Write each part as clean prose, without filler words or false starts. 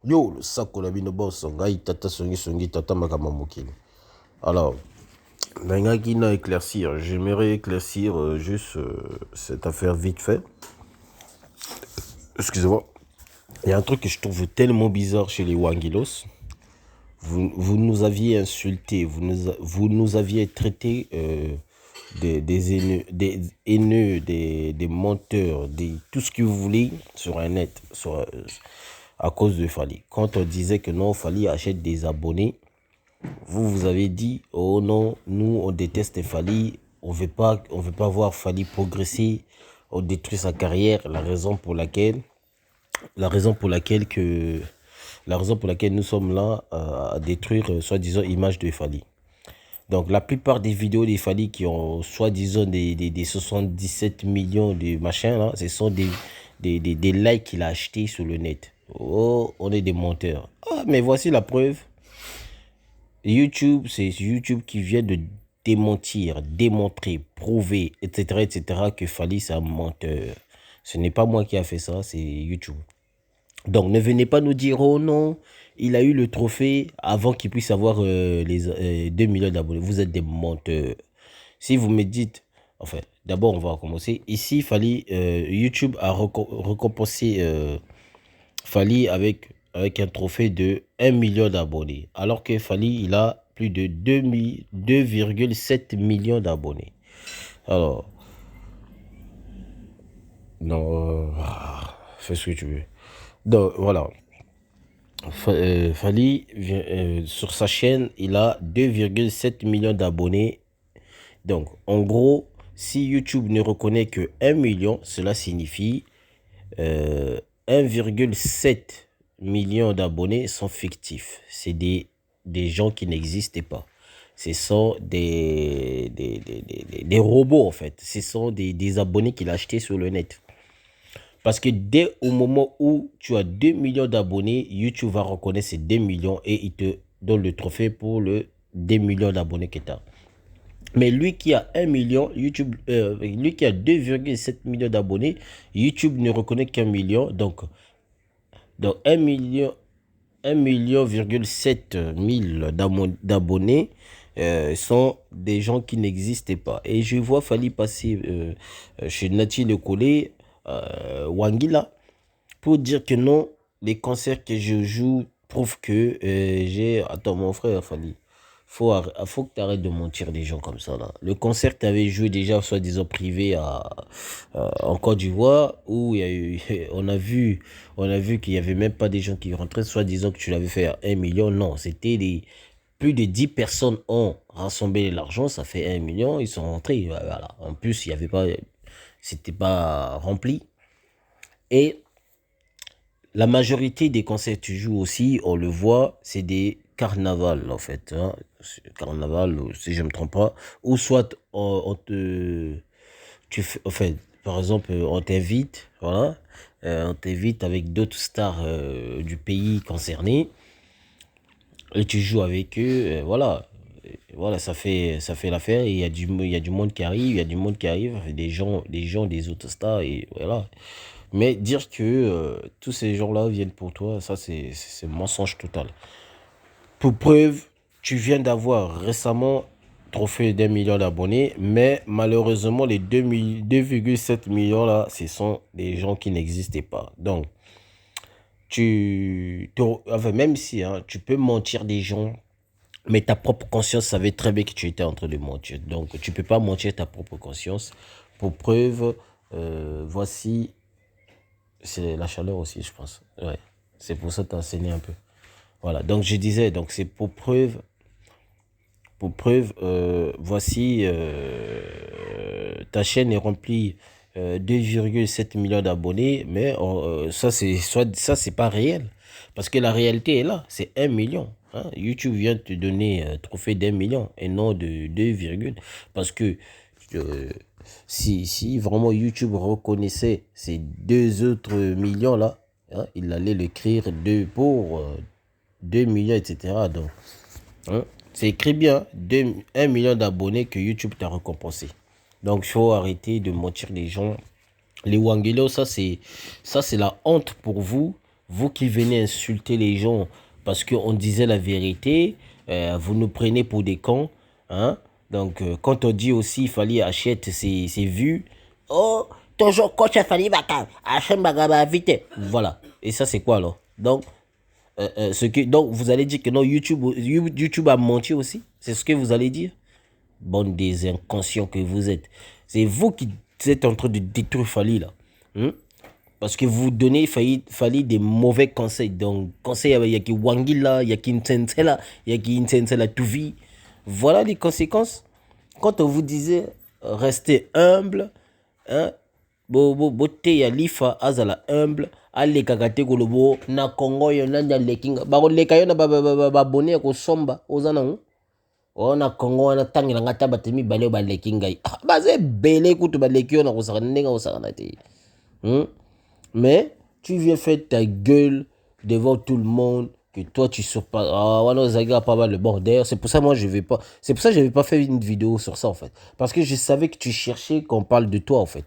Yo, le sac on a mis le boss, ngai tata songi tata makamamokili. Alors, Nangaki n'a éclaircir. J'aimerais éclaircir juste cette affaire vite fait. Excusez-moi. Il y a un truc que je trouve tellement bizarre chez les Wangilos. Vous nous aviez insulté, vous nous aviez traité des haineux, des menteurs, tout ce que vous voulez sur un net, à cause de Fali. Quand on disait que non, Fali achète des abonnés, vous avez dit, oh non, nous on déteste Fali, on veut pas voir Fali progresser, on détruit sa carrière, la raison pour laquelle nous sommes là à détruire soi-disant l'image de Fali. Donc la plupart des vidéos de Fali qui ont soi-disant des 77 millions de machins là, ce sont des likes qu'il a achetés sur le net. Oh, on est des menteurs. Ah, mais voici la preuve. YouTube, c'est YouTube qui vient de démentir, démontrer, prouver, etc., que Fali c'est un menteur. Ce n'est pas moi qui a fait ça, c'est YouTube. Donc ne venez pas nous dire, oh non, il a eu le trophée avant qu'il puisse avoir les 2 millions d'abonnés. Vous êtes des menteurs. Si vous me dites, enfin, d'abord on va commencer. Ici, Fali, YouTube a récompensé Fali avec un trophée de 1 million d'abonnés. Alors que Fali, il a plus de 2,7 millions d'abonnés. Alors, non, fais ce que tu veux. Donc, voilà. Fali, sur sa chaîne, il a 2,7 millions d'abonnés. Donc, en gros, si YouTube ne reconnaît que 1 million, cela signifie 1,7 million d'abonnés sont fictifs. C'est des gens qui n'existent pas. Ce sont des robots, en fait. Ce sont des abonnés qu'il a achetés sur le net. Parce que dès au moment où tu as 2 millions d'abonnés, YouTube va reconnaître ces 2 millions et il te donne le trophée pour le 2 millions d'abonnés que tu as. Mais lui qui a 1 million, lui qui a 2,7 millions d'abonnés, YouTube ne reconnaît qu'1 million. Donc 1 million, 1,7 million d'abonnés sont des gens qui n'existaient pas. Et je vois Fali passer chez Nati Le Collé, Wangila, pour dire que non, les concerts que je joue prouvent que j'ai... Attends, mon frère Fali, faut que tu arrêtes de mentir des gens comme ça là. Le concert que tu avais joué déjà, soi-disant privé en Côte d'Ivoire, où il y a eu, on a vu qu'il n'y avait même pas des gens qui rentraient, soi-disant que tu l'avais fait à 1 million. Non, c'était plus de 10 personnes ont rassemblé l'argent, ça fait 1 million, ils sont rentrés. Voilà. En plus, il y avait pas, c'était pas rempli. Et la majorité des concerts que tu joues aussi, on le voit, c'est des carnavals en fait. Hein. Carnaval, si je ne me trompe pas. Ou soit enfin, par exemple, on t'invite, voilà. On t'invite avec d'autres stars du pays concerné. Et tu joues avec eux, voilà. Voilà, ça fait l'affaire. Il y a du monde qui arrive, il y a du monde qui arrive, des gens, des autres stars, et voilà. Mais dire que tous ces gens-là viennent pour toi, ça c'est mensonge total. Pour preuve, tu viens d'avoir récemment trophée d'1 million d'abonnés, mais malheureusement les 2,7 millions là, ce sont des gens qui n'existaient pas. Donc, enfin, même si hein, tu peux mentir des gens, mais ta propre conscience savait très bien que tu étais en train de mentir. Donc, tu ne peux pas mentir ta propre conscience. Pour preuve, voici... C'est la chaleur aussi, je pense. Ouais. C'est pour ça que tu as enseigné un peu. Voilà. Donc, je disais, donc c'est pour preuve, voici, ta chaîne est remplie 2,7 millions d'abonnés, mais ça, c'est pas réel. Parce que la réalité est là, c'est 1 million. Hein. YouTube vient te donner un trophée d'1 million et non de 2, parce que si vraiment YouTube reconnaissait ces 2 autres millions là, hein, il allait l'écrire pour 2 millions, etc. Donc, hein, c'est écrit bien, 1 million d'abonnés que YouTube t'a récompensé. Donc, il faut arrêter de mentir les gens. Les Wangelos, ça c'est la honte pour vous. vous qui venez insulter les gens parce qu'on disait la vérité, vous nous prenez pour des cons. Hein? Donc, quand on dit aussi il fallait acheter ses vues, oh, toujours quand il fallait acheter vite. Voilà. Et ça, c'est quoi alors? Donc, donc, vous allez dire que non, YouTube a menti aussi? C'est ce que vous allez dire? Bande des inconscients que vous êtes. C'est vous qui êtes en train de détruire Fali là. Parce que vous donnez Fali des mauvais conseils. Donc, conseils, il y a qui Wangila, il y a qui Ntensela, il y a qui Ntensela Touvi. Voilà les conséquences. Quand on vous disait restez humble, hein, boté ya lifa azala humble, allez kakate kolobo na Congo yo nanda lekinga. Ba leka yo na ba bonné ko somba ozana. On a Congo na tangi na ngata batemi balé ba lekinga. Ba ze belé kutu ba lekio na ko sakana ndenga ko sakana te. Mais tu viens faire ta gueule devant tout le monde, que toi tu sors pas. Ah, ouais, non, Zaga pas mal le bordel. C'est pour ça, moi, je vais pas. C'est pour ça que je vais pas faire une vidéo sur ça, en fait. Parce que je savais que tu cherchais qu'on parle de toi, en fait.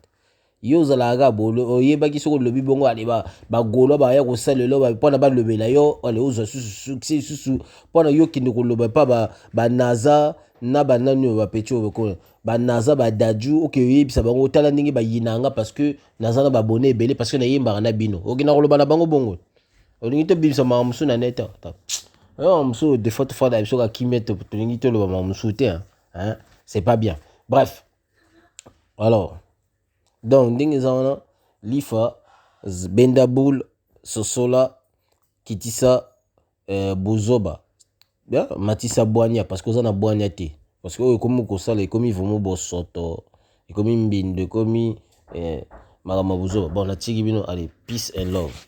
Yo zalaga bolo oyeba ki soko lobi bongo ale ba golo ba ya ko salelo ba pona ba lobela yo ale ozo susu pona yo ki ndiko loba pa ba naza na ba nanu ba pecho ko ba naza ba daju oke yebisa bango tala ndenge ba yinanga parce que naza na ba bonne belé parce que na yemba na bino okina ko loba na bango bongo olingi to bimisa ma musu na neta yo musu de fois fois da biso ka kimeto to lingi to loba ma musu te hein c'est pas bien. Bref, alors donc, ndingizana lifa bendaboul sosola kitisa bozoba ya matisa boania parce que na boania te parce que oyo komi kosala ekomi vraiment bosoto ekomi mbindo ekomi makambo bozoba bon natiki bino allez peace and love.